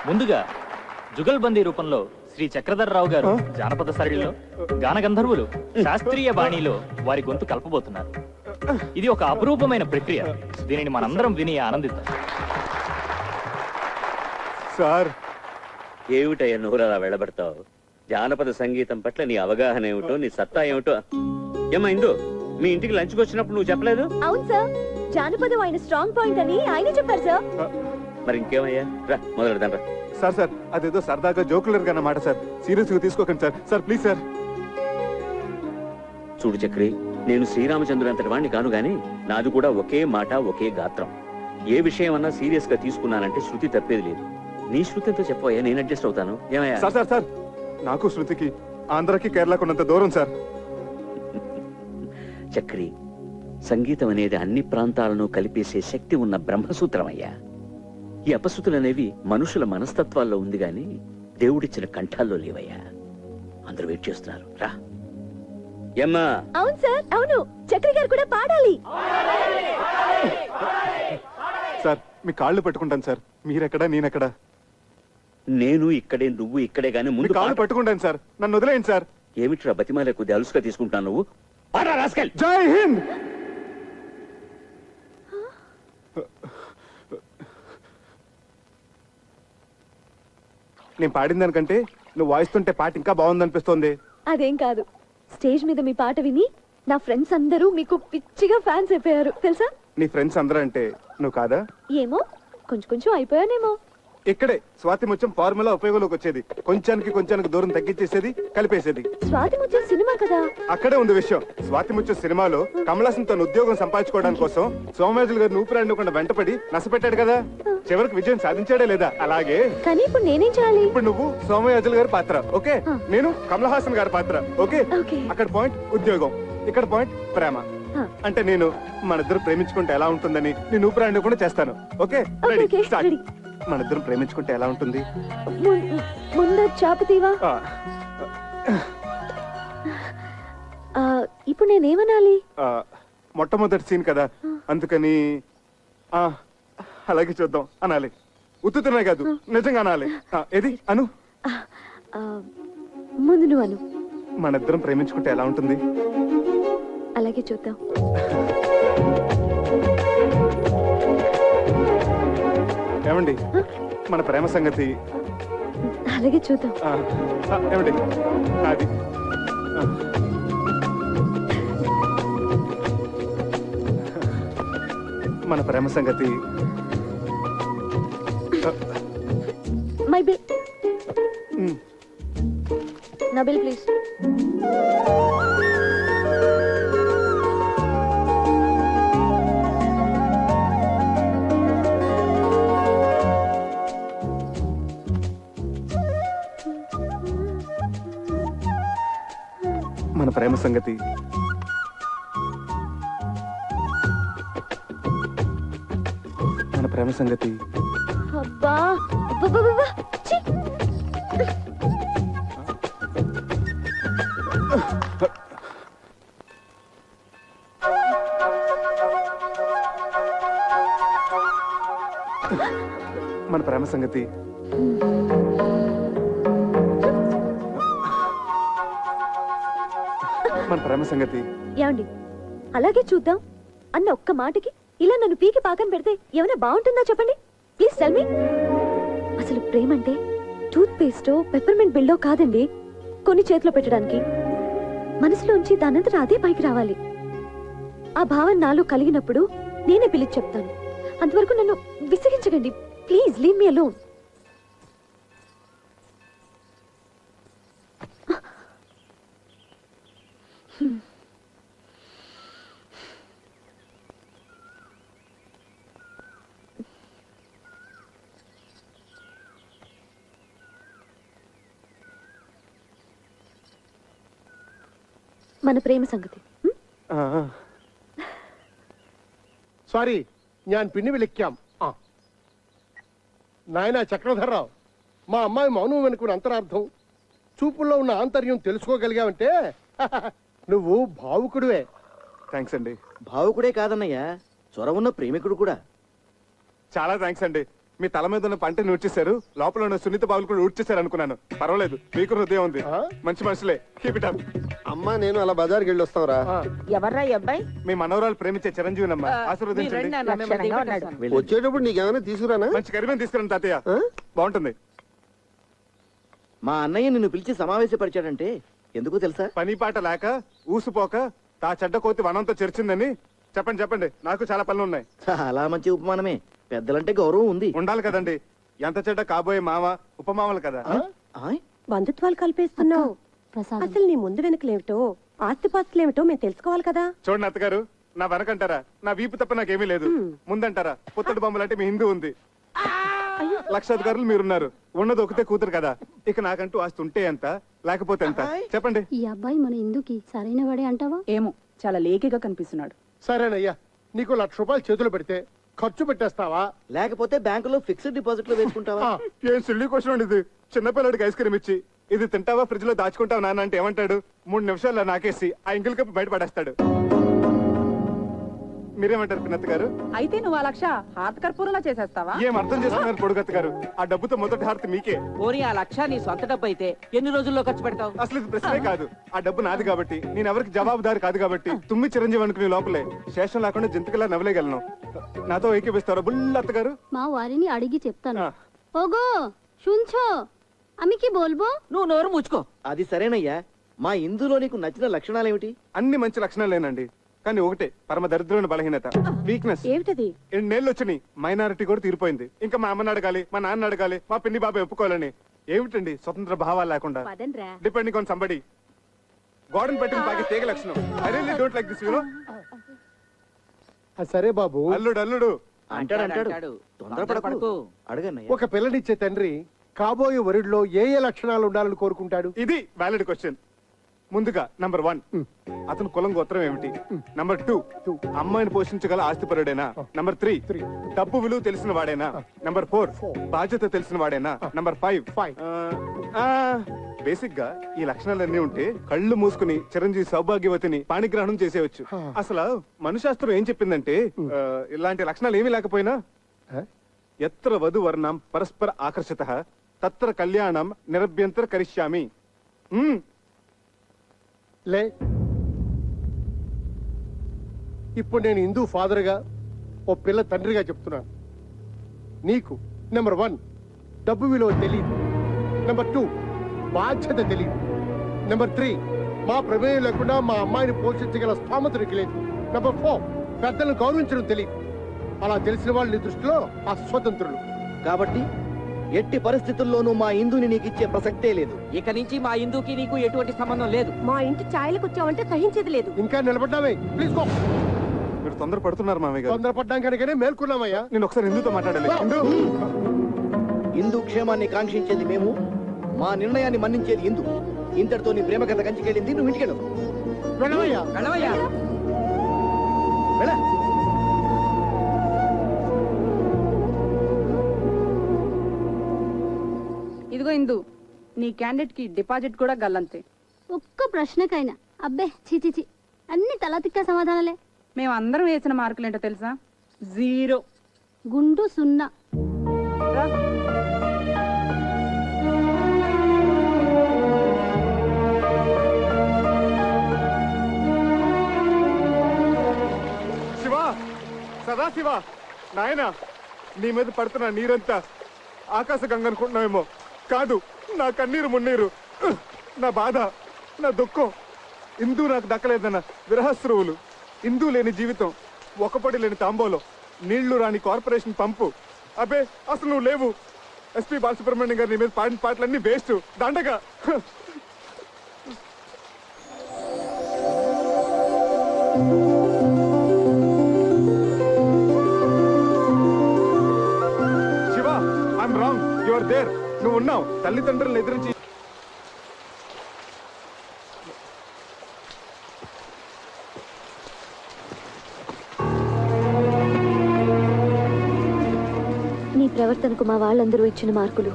ముందుగా జుగల్బందీ రూపంలో శ్రీ చక్రధర్రావు గారు జానపద శైలిలో గానగంధర్వులు శాస్త్రీయ బాణీలో వారి గొంతు కలపబోతున్నారు. ఇది ఒక అపురూపమైన ప్రక్రియ. దీనిని మనందరం విని ఆనందిద్దాం. సార్, ఏమిటయ్యా నువ్వు అలా వెళ్ళబడతావు? జానపద సంగీతం పట్ల నీ అవగాహన ఏమిటో, నీ సత్తా ఏమిటో. ఏమా ఇందు, మీ ఇంటికి లంచ్కి వచ్చినప్పుడు నువ్వు చెప్పలేదు? అవును సార్, జానపదం ఆయన స్ట్రాంగ్ పాయింట్ అని ఆయనే చెప్పారు సార్. మరి ఇంకేమయ్యా, రా మొదలెడదాం రా. సార్ సార్ అదేదో సరదాగా జోకులర్ అన్నమాట సార్, సీరియస్ గా తీసుకోకండి సార్. Sir please sir. చూడు చక్రి, నేను శ్రీరామచంద్రుడు అంతటి వాడిని కాను గాని నాది కూడా ఒకే మాట ఒకే గాత్రం. ఏ విషయం అన్నా సీరియస్ గా తీసుకున్నానంటే శృతి తప్పేది లేదు. నీ శృతితో చెప్పవయ్యా, నేను అడ్జస్ట్ అవుతాను. ఏమయ్యా? సార్ సార్ సార్ నాకు శృతికి ఆంధ్రకి కేరళకు ఉన్నంత దూరం సార్. చక్రి, సంగీతం అనేది అన్ని ప్రాంతాలను కలిపేసే శక్తి ఉన్న బ్రహ్మసూత్రం అయ్యా. ఈ అపశృతులు అనేవి మనుషుల మనస్తత్వాల్లో ఉంది గాని దేవుడిచ్చిన కంఠాల్లో లేవయ్యా. అందరూ వెయిట్ చేస్తున్నారు, రా. ఏమ్మా? అవును సార్, అవును, చక్రి గారు కూడా పాడాలి. సార్ మీ కాళ్ళు పట్టుకుంటాను సార్. మీరెక్కడా నేనెక్కడా? నేను ఇక్కడే, నువ్వు ఇక్కడే గాని ముందు కాళ్ళు పట్టుకుంటాను సార్, నన్ను వదిలేయండి సార్. ఏమిట్రా బతిమాలే కొద్ది అలుసుగా తీసుకుంటాను నువ్వు? జై హింద్. నేను పాడిన దానికంటే నువ్వు వాయిస్తుంటే పాట ఇంకా బాగుందనిపిస్తోంది. అదేం కాదు, స్టేజ్ మీద మీ పాట విని నా ఫ్రెండ్స్ అందరూ మీకు పిచ్చిగా ఫ్యాన్స్ అయిపోయారు తెలుసా. నీ ఫ్రెండ్స్ అందరూ అంటే నువ్వు కాదా? ఏమో, కొంచెం కొంచెం అయిపోయానేమో. ఇక్కడే స్వాతి ముత్యం ఫార్ములా ఉపయోగంలోకి వచ్చేది. కొంచానికి దూరం తగ్గించేసేది, కలిపేసేది. స్వాతి ముత్యం సినిమా కదా. అక్కడే ఉంది విషయం. స్వాతి ముత్యం సినిమాలో కమల్ హాసన్ తన ఉద్యోగం సంపాదించుకోవడానికి కోసం సోమయాజులు గారు ఊపిరాడకుండా వెంటపడి నష్టపెట్టాడు కదా. చివరికి విజయం సాధించాడే లేదా? అలాగే కానీ ఇప్పుడు నేనేం చేయాలి? ఇప్పుడు నువ్వు సోమయాజులు గారి పాత్ర, ఓకే? నేను కమల్ హాసన్ గారి పాత్ర, ఓకే? అక్కడ పాయింట్ ఉద్యోగం, ఇక్కడ పాయింట్ ప్రేమ. అంటే నేను మన ఇద్దరు ప్రేమించుకుంటే ఎలా ఉంటుందని నేను ఊపిరాడకుండా చేస్తాను, ఓకే? మన ఇద్దరం ప్రేమించుకుంటే ఎలా ఉంటుంది? ముందు చాపతీవా. ఇప్పుడు నేనేమనాలి? మొట్టమొదటి సీన్ కదా, అందుకని అలాగే చూద్దాం అనాలి. ఉత్తుతున్నా కాదు, నిజంగా అనాలి. ఏది అను? ముందు నువ్వు అను. మన ఇద్దరం ప్రేమించుకుంటే ఎలా ఉంటుంది? అలాగే చూద్దాం. ఏమండి, మన ప్రేమ సంగతి అలాగే చూద్దాం. ఏమండి, అది మన ప్రేమ సంగతి. My bill. నా బిల్ ప్లీజ్. మన ప్రేమ సంగతి. మన ప్రేమ సంగతి. అబ్బా, మన ప్రేమ సంగతి. మన ప్రేమ సంగతి. ఏమండి, అలాగే చూద్దాం అన్న ఒక్క మాటకి ఇలా నన్ను పీకి పాకం పెడితే ఏమైనా బాగుంటుందా చెప్పండి ప్లీజ్ టెల్ మీ. అసలు ప్రేమ అంటే టూత్ పేస్టో పెప్పర్మెంట్ బిల్డో కాదండి. కొన్ని చేతిలో పెట్టడానికి మనసులోంచి దానంతటా అదే పైకి రావాలి. ఆ భావన నాలో కలిగినప్పుడు నేనే పిలిచి చెప్తాను. అంతవరకు నన్ను విసిగించకండి ప్లీజ్, లీవ్ మీ అలోన్. మన ప్రేమ సంగతి. സോറി, ഞാൻ പിന്നെ വിളിക്കാം. నాయనా చక్రధర్రావు, మా అమ్మాయి మౌనం వెనుకున్న అంతరార్థం, చూపుల్లో ఉన్న ఆంతర్యం తెలుసుకోగలిగావంటే నువ్వు భావుకుడివే. థ్యాంక్స్ అండి. భావుకుడే కాదన్నయ్యా, చొరవున్న ప్రేమికుడు కూడా. చాలా థ్యాంక్స్ అండి. మీ తల మీద ఉన్న పంటని ఊడ్చేశారు, లోపల ఉన్న సున్నిత బావులు కూడా ఊడ్చేశారు అనుకున్నాను. పర్వాలేదు, మీకు హృదయం ఉంది. మంచి మనుషులే. Keep it up. అమ్మా నేను అలా బజార్కి వెళ్ళి వస్తావురా. ఎవర్రా ఈ అబ్బాయి? మీ మనవరాలు ప్రేమించే చిరంజీవినమ్మా, ఆశీర్వదించండి. లక్షణంగా ఉన్నాడు. వచ్చేటప్పుడు నీకేమైనా తీసుకురానా? మంచి కరిమేం తీసుకురండి తాతయ్య, బాగుంటుంది. మా అన్నయ్య నిన్ను పిలిచి సమావేశపరిచాడంటే ఎందుకు తెలుసా? పని పాట లేక ఊసిపోక తా చెడ్డ కోతి వనంతో చెరిచిందని చెప్పండి. చెప్పండి, నాకు చాలా పనులు ఉన్నాయి. చాలా మంచి ఉపమానమే. పెద్దలంటే గౌరవం ఉంది. ఉండాలి కదండి. ఎంత చెడ్డ కాబోయే మామ ఉపమామలు కదా. ఆయ్, బంధుత్వాలు కల్పేస్తున్నావు. అసలు నీ ముందు వెనుకలేమిటో, ఆస్తిపాస్తులేమిటో మేము తెలుసుకోవాలి కదా. చూడండి అత్తగారు, నా వెనకంటారా నా వీపు తప్ప నాకేమీ లేదు. ముందంటారా పుత్తడి బొమ్మలు అంటే మీ హిందూ ఉంది. లక్షాధికారులు మీరున్నారు. ఉన్నది ఒకటే కూతురు కదా. ఇక నాకంటూ ఆస్తి ఉంటే ఎంత, లేకపోతే ఎంత చెప్పండి. ఈ అబ్బాయి మన ఇందుకి సరైన వాడే అంటావా? ఏమో, చాలా లేకిగా కనిపిస్తున్నాడు. సరేనయ్యా, నీకు ₹1,00,000 చేతులు పెడితే ఖర్చు పెట్టేస్తావా? లేకపోతే బ్యాంకులో ఫిక్స్డ్ డిపాజిట్ లో వేసుకుంటావా? ఏం సిల్లీ క్వశ్చన్ అండి ఇది. చిన్నపిల్లడికి ఐస్ క్రీమ్ ఇచ్చి ఇది తింటావా ఫ్రిడ్జ్ లో దాచుకుంటావా నాన్న అంటే ఏమంటాడు? 3 నిమిషాల్లో నాకేసి ఆ ఇంగిల్ కప్పు బయట పడేస్తాడు. మీరేమంటారు పిన్నత్త గారు? అయితే నువ్వు ఆ లక్ష హారత కర్పూరంలా చేసేస్తావా? ఏం అర్థం చేసుకున్నారు పొడుగత్త గారు? ఆ డబ్బుతో మొదటి హారతి మీకే. పోనీ ఆ లక్ష నీ సొంత డబ్బు అయితే ఎన్ని రోజుల్లో ఖర్చు పెడతావు? అసలు ఇది ప్రశ్నే కాదు. ఆ డబ్బు నాది కాబట్టి, నేను ఎవరికి జవాబుదారి కాదు కాబట్టి, తుమ్మి చిరంజీవి అనుకునే లోపలే శేషం లేకుండా జంతుకులా నవ్వలేగలను. నాతో ఏకీపిస్తారా బుల్లత్త గారు? మా వారిని అడిగి చెప్తాను. ఆ. ఓగో শুনছো, আমি কি বলবো? నువ్వు నోరు ముచ్చుకో. అది సరేనయ్యా. మా ఇందులో నీకు నచ్చిన లక్షణాలేమిటి? అన్ని మంచి లక్షణాలేనండి, కానీ ఒకటే పరమ దరిద్రమైన బలహీనత, వీక్నెస్. ఏమిటది? 2 నెలలు వచ్చినాయి, మైనారిటీ కూడా తీరిపోయింది. ఇంకా మా అమ్మని అడగాలి, మా నాన్న అడగాలి, మా పిన్ని బాబాయ్ ఒప్పుకోవాలని. ఏమిటండి స్వతంత్ర భావాలు లేకుండా? పదండ్రా. Depending on somebody. గోడను పట్టిన బాగా తీగ లక్షణం. I really don't like this, you know. సరే బాబు, అల్లుడు అంటాడు. తొందరపడకు. అడగన్నయ్య. ఒక పిల్లనిచ్చే తండ్రి కాబోయే వరుడిలో ఏ ఏ లక్షణాలు ఉండాలని కోరుకుంటాడు? ఇది వ్యాలిడ్ క్వశ్చన్. ముందుగా నంబర్ 1, అతను కులం గోత్రం ఏమిటి? నంబర్ 2, అమ్మాయిని పోషించగల ఆస్తిపరుడేనా? నంబర్ 3, డబ్బు విలువ తెలిసిన వాడేనా? నంబర్ 4, బాధ్యత తెలిసిన వాడేనా? నంబర్ 5, బేసిక్ గా ఈ లక్షణాలన్నీ ఉంటే కళ్ళు మూసుకుని చిరంజీవి సౌభాగ్యవతిని పాణిగ్రహణం చేసేయచ్చు. అసలు మనుశాస్త్రం ఏం చెప్పిందంటే, ఇలాంటి లక్షణాలు ఏమీ లేకపోయినా ఎత్ర వధు వర్ణం పరస్పర ఆకర్షితః తత్ర కళ్యాణం నిరభ్యంతర కరిష్యామి. లే, ఇప్పుడు నేను హిందూ ఫాదర్ గా ఓ పిల్ల తండ్రిగా చెప్తున్నాను. నీకు నెంబర్ 1 డబ్బు విలువ తెలియదు. నెంబర్ 2 బాధ్యత తెలియదు. నెంబర్ 3 మా ప్రమేయం లేకుండా మా అమ్మాయిని పోషించగల స్థామత నీకు లేదు. నెంబర్ 4 పెద్దలను గౌరవించడం తెలియదు. అలా తెలిసిన వాళ్ళ నీ దృష్టిలో అస్వతంత్రులు. కాబట్టి ఎట్టి పరిస్థితుల్లోనూ మా ఇందుని నీకు ఇచ్చే ప్రసక్తే లేదు. ఇక నుంచి మా ఇందుకి నీకు ఎటువంటి సంబంధం లేదు. మా ఇంటి ఛాయలకు వచ్చావంటే సహించేది లేదు. ఇంకా నిలబడ్డామే, ప్లీజ్ గో. మీరు తొందర పడుతున్నారు మామయ్య గారు. తొందరపడ్డాం కనుకనే మేల్కొన్నామయ్యా. నేను ఒకసారి హిందూతో మాట్లాడాలి. హిందూ, ఇందు క్షేమాన్ని కాంక్షించేది మేము, మా నిర్ణయాన్ని మన్నించేది ఇందు. ఇంతటితో నీ ప్రేమ కథ కంచికెళ్ళింది. నువ్వు ఇంటికెళ్ళు. వెళ్ళవయ్యా. వెళ్ళవయ్యా. వెళ్ళ. ఇదిగో ఇందు, నీ క్యాండిడేట్ కి డిపాజిట్ కూడా గల్లంతే. ఒక్క ప్రశ్నకైనా అబ్బే చిచిచి అన్ని తలతిక్క సమాధానాలే. మేము అందరం వేసిన మార్కులు ఏంటో తెలుసా? 0. గుండు 0. శివా, సదా శివ, నాయనా, నీ మీద పడుతున్న నీరంతా ఆకాశ గంగ అనుకుంటున్నావేమో. కాదు, నా కన్నీరు మున్నీరు, నా బాధ, నా దుఃఖం. ఇందూ నాకు దక్కలేదన్న విరహస్రువులు, ఇందూ లేని జీవితం, ఒకపడి లేని తాంబోలో, నీళ్లు రాని కార్పొరేషన్ పంపు. అబ్బే, అసలు నువ్వు లేవు. ఎస్పీ బాలసుబ్రహ్మణ్యం గారి నీ మీద పాడిన పాటలన్నీ వేస్ట్, దండగా. Shiva, I'm wrong, you are there. నువ్వు ఉన్నావు. తల్లిదండ్రులను ఎదిరించి నీ ప్రవర్తనకు మా వాళ్ళందరూ ఇచ్చిన మార్కులు